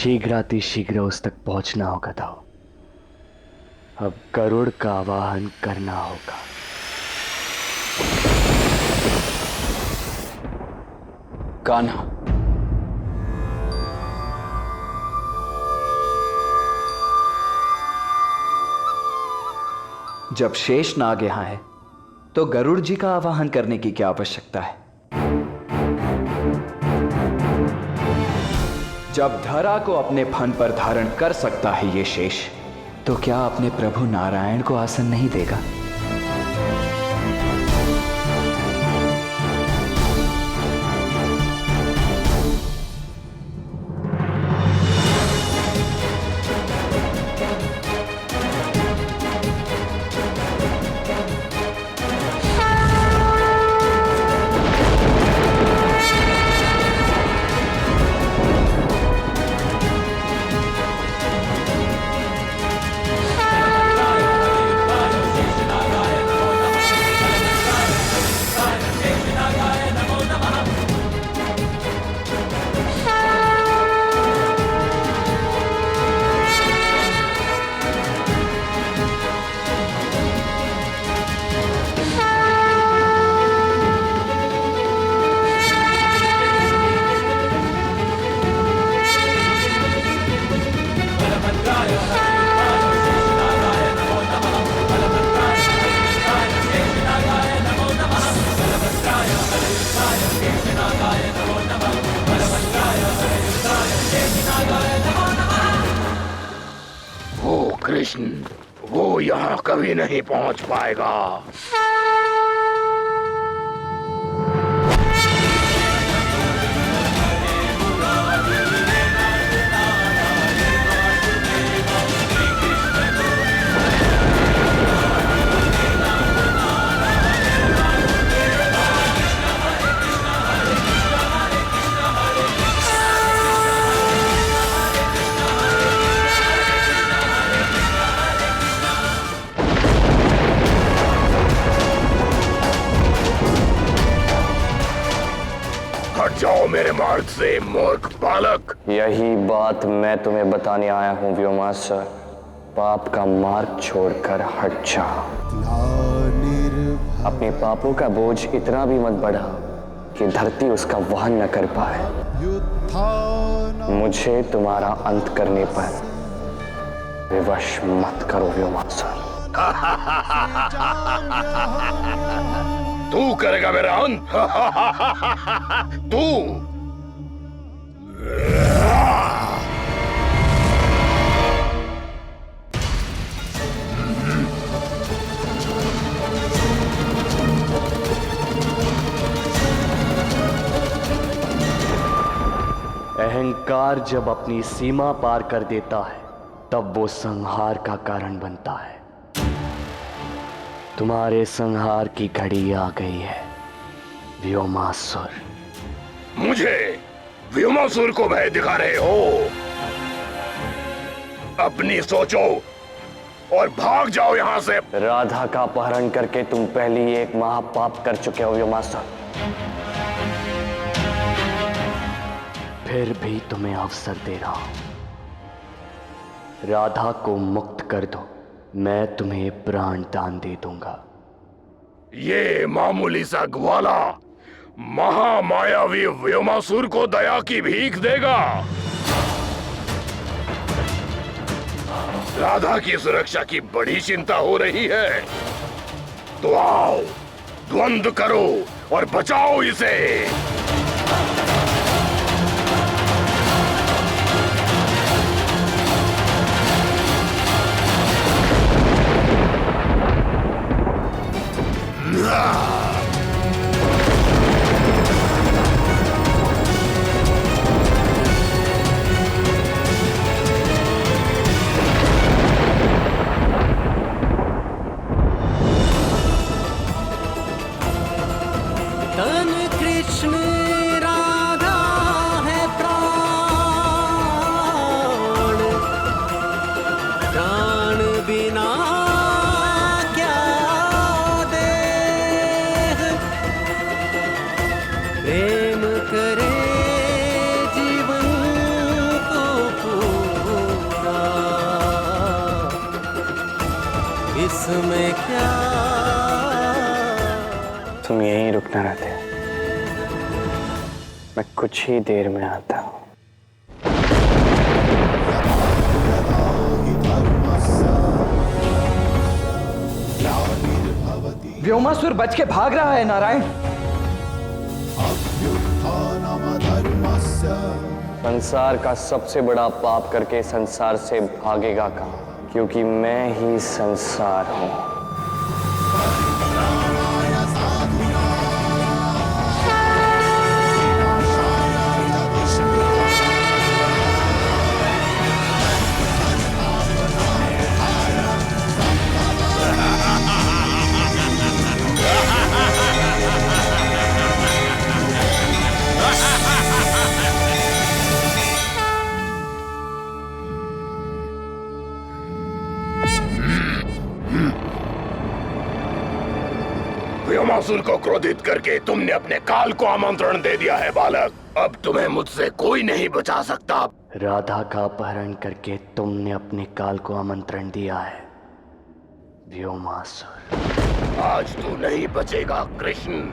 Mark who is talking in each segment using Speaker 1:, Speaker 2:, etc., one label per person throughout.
Speaker 1: शीघ्रातिशीघ्र उस तक पहुंचना होगा था। अब गरुड़ का आवाहन करना होगा।
Speaker 2: कान्हा,
Speaker 3: जब शेष नाग यहां है तो गरुड़ जी का आवाहन करने की क्या आवश्यकता है? जब धरा को अपने फन पर धारण कर सकता है ये शेष, तो क्या अपने प्रभु नारायण को आसन नहीं देगा?
Speaker 4: कृष्ण, वो यहाँ कभी नहीं पहुंच पाएगा। हट जाओ मेरे मार्ग से, मूर्ख बालक।
Speaker 1: यही बात मैं तुम्हें बताने आया हूं व्योमासुर। पाप का मार्ग छोड़कर हट जा। अपने पापों का बोझ इतना भी मत बढ़ा कि धरती उसका वहन न कर पाए। मुझे तुम्हारा अंत करने पर विवश मत करो व्योमासुर।
Speaker 4: तू करेगा मेरा अंत? तू?
Speaker 1: अहंकार जब अपनी सीमा पार कर देता है तब वो संहार का कारण बनता है। तुम्हारे संहार की घड़ी आ गई है व्योमासुर।
Speaker 4: मुझे व्योमासुर को भय दिखा रहे हो? अपनी सोचो और भाग जाओ यहाँ से।
Speaker 1: राधा का अपहरण करके तुम पहले ही एक महापाप कर चुके हो व्योमासुर। फिर भी तुम्हें अवसर दे रहा हूं। राधा को मुक्त कर दो, मैं तुम्हें प्राण दान दे दूंगा।
Speaker 4: ये मामूली सा ग्वाला महामायावी व्योमासुर को दया की भीख देगा? राधा की सुरक्षा की बड़ी चिंता हो रही है, तो आओ द्वंद्व करो और बचाओ इसे।
Speaker 5: धन कृष्ण राधा है प्राण, प्राण बिना क्या देह। प्रेम करे जीवन को इसमें क्या।
Speaker 1: तुम यहीं रुकना रहते, मैं कुछ ही देर में आता हूँ।
Speaker 3: व्योमासुर बच के भाग रहा है नारायण।
Speaker 1: संसार का सबसे बड़ा पाप करके संसार से भागेगा कहाँ, क्योंकि मैं ही संसार हूँ।
Speaker 4: व्योमासुर को क्रोधित करके तुमने अपने काल को आमंत्रण दे दिया है बालक। अब तुम्हें मुझसे कोई नहीं बचा सकता।
Speaker 1: राधा का अपहरण करके तुमने अपने काल को आमंत्रण दिया है व्योमासुर।
Speaker 4: आज तू नहीं बचेगा कृष्ण।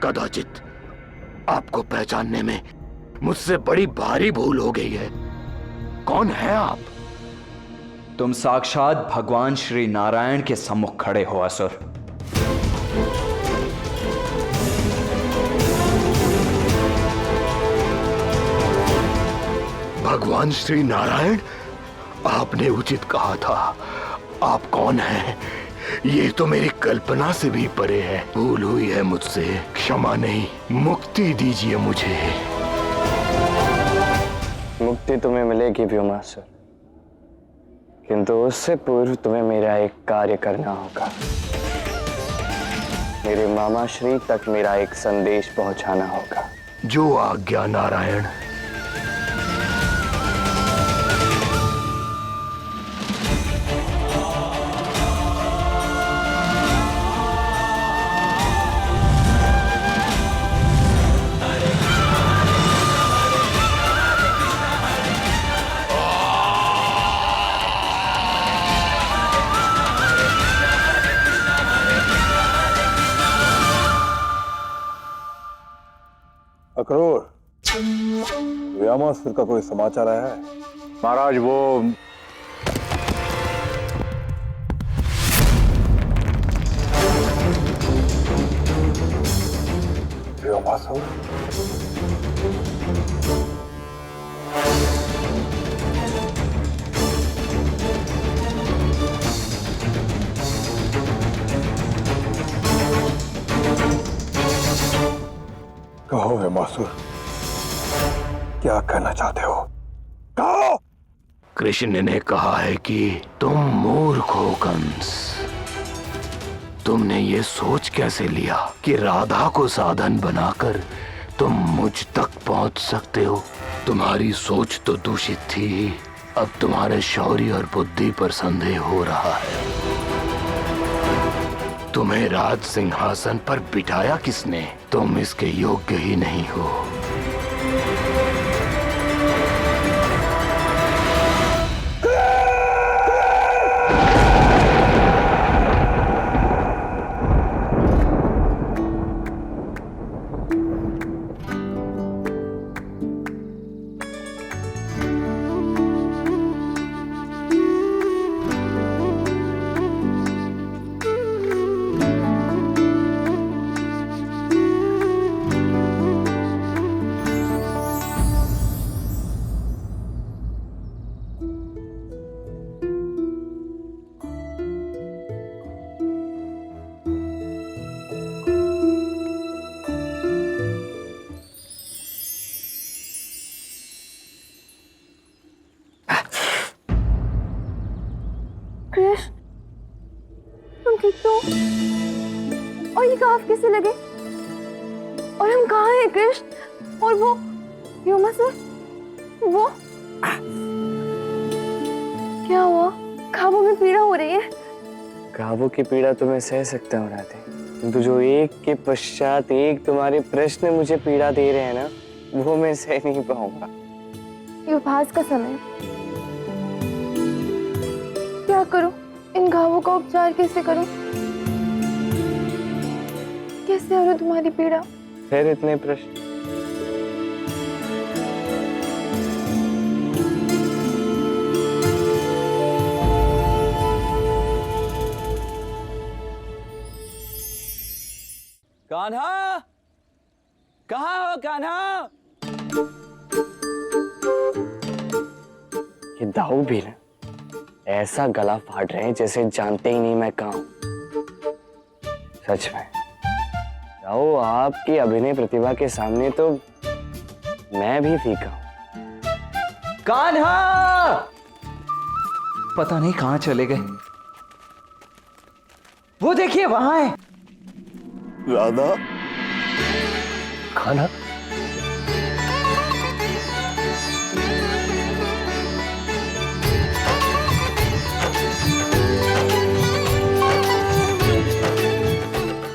Speaker 4: कदाचित आपको पहचानने में मुझसे बड़ी भारी भूल हो गई है। कौन है आप?
Speaker 3: तुम साक्षात भगवान श्री नारायण के सम्मुख खड़े हो असुर।
Speaker 4: भगवान श्री नारायण, आपने उचित कहा था। आप कौन हैं? ये तो मेरी कल्पना से भी परे है। भूल हुई है मुझसे, क्षमा नहीं, मुक्ति दीजिए मुझे।
Speaker 1: मुक्ति तुम्हें मिलेगी व्योमासुर, किंतु उससे पूर्व तुम्हें मेरा एक कार्य करना होगा। मेरे मामा श्री तक मेरा एक संदेश पहुंचाना होगा।
Speaker 4: जो आज्ञा नारायण।
Speaker 6: अक्रूर, व्योमासुर का कोई समाचार आया है?
Speaker 7: महाराज वो
Speaker 6: व्योमासुर? कहो व्योमासुर, क्या कहना चाहते हो? कहो।
Speaker 4: कृष्ण ने कहा है कि तुम मूर्ख हो कंस। तुमने ये सोच कैसे लिया कि राधा को साधन बनाकर तुम मुझ तक पहुंच सकते हो? तुम्हारी सोच तो दूषित थी, अब तुम्हारे शौर्य और बुद्धि पर संदेह हो रहा है। तुम्हें राज सिंहासन पर बिठाया किसने? तुम इसके योग्य ही नहीं हो।
Speaker 8: कृष्ण, तुम ठीक तो? और ये घाव कैसे लगे? और हम कहाँ हैं कृष्ण? और वो व्योमासुर, वो क्या हुआ? घावों में पीड़ा हो रही है?
Speaker 1: घावों की पीड़ा तो मैं सह सकता हूँ राधे, किंतु जो एक के पश्चात एक तुम्हारे प्रश्न मुझे पीड़ा दे रहे हैं ना, वो मैं सह नहीं पाऊंगा।
Speaker 8: ये उपहास का समय है। क्या करूं? इन घावों का उपचार कैसे करूं? कैसे हरूं तुम्हारी पीड़ा?
Speaker 1: फिर इतने प्रश्न?
Speaker 2: कान्हा, कहाँ हो कान्हा?
Speaker 1: ये दाऊ भी ना ऐसा गला फाड़ रहे हैं जैसे जानते ही नहीं मैं कहाँ हूं। सच में दाऊ, आपकी अभिनय प्रतिभा के सामने तो मैं भी फीका हूं।
Speaker 3: कान्हा! पता नहीं कहां चले गए। वो देखिए वहां है।
Speaker 4: राधा, खाना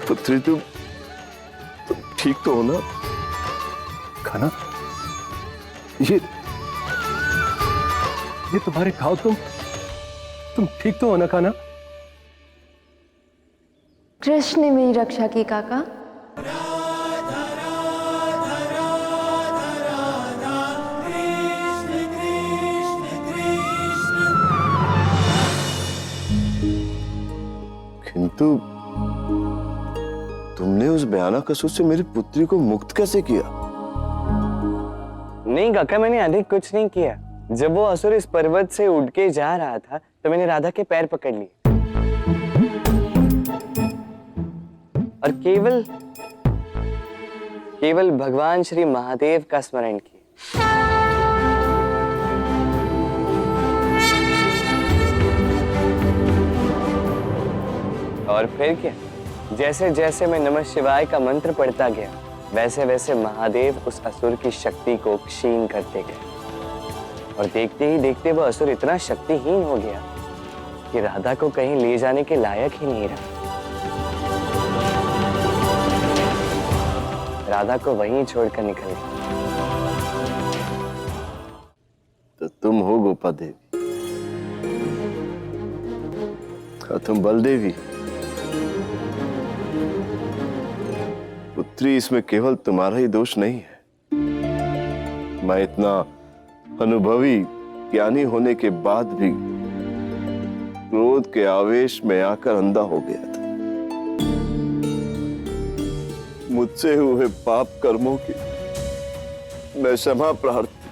Speaker 4: पुत्री, तुम ठीक तो हो ना?
Speaker 6: खाना, ये तुम्हारे घाव, तुम ठीक तो हो ना खाना?
Speaker 8: कृष्ण ने मेरी रक्षा की काका।
Speaker 4: किंतु तुमने उस भयानक असुर से मेरी पुत्री को मुक्त कैसे किया?
Speaker 1: नहीं काका, मैंने अधिक कुछ नहीं किया। जब वो असुर इस पर्वत से उड़ के जा रहा था तो मैंने राधा के पैर पकड़ लिए और केवल भगवान श्री महादेव का स्मरण किया। और फिर क्या, जैसे जैसे मैं नमः शिवाय का मंत्र पढ़ता गया, वैसे वैसे महादेव उस असुर की शक्ति को क्षीण करते गए और देखते ही देखते वह असुर इतना शक्तिहीन हो गया कि राधा को कहीं ले जाने के लायक ही नहीं रहा। राधा को वहीं छोड़कर निकल गया।
Speaker 4: तो तुम हो गोपा देवी और तुम बलदेवी। पुत्री, इसमें केवल तुम्हारा ही दोष नहीं है। मैं इतना अनुभवी ज्ञानी होने के बाद भी क्रोध के आवेश में आकर अंधा हो गया था। मुझसे हुए पाप कर्मों की मैं क्षमा प्रार्थी,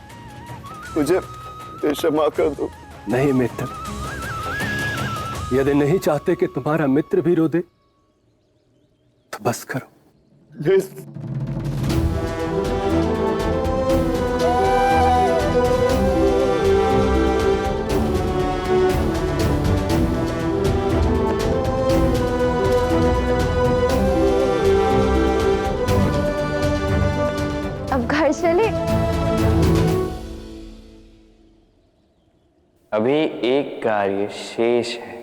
Speaker 4: मुझे क्षमा कर दो।
Speaker 6: नहीं मित्र, यदि नहीं चाहते कि तुम्हारा मित्र भी रो दे तो बस करो।
Speaker 8: अब घर चले।
Speaker 1: अभी एक कार्य शेष है।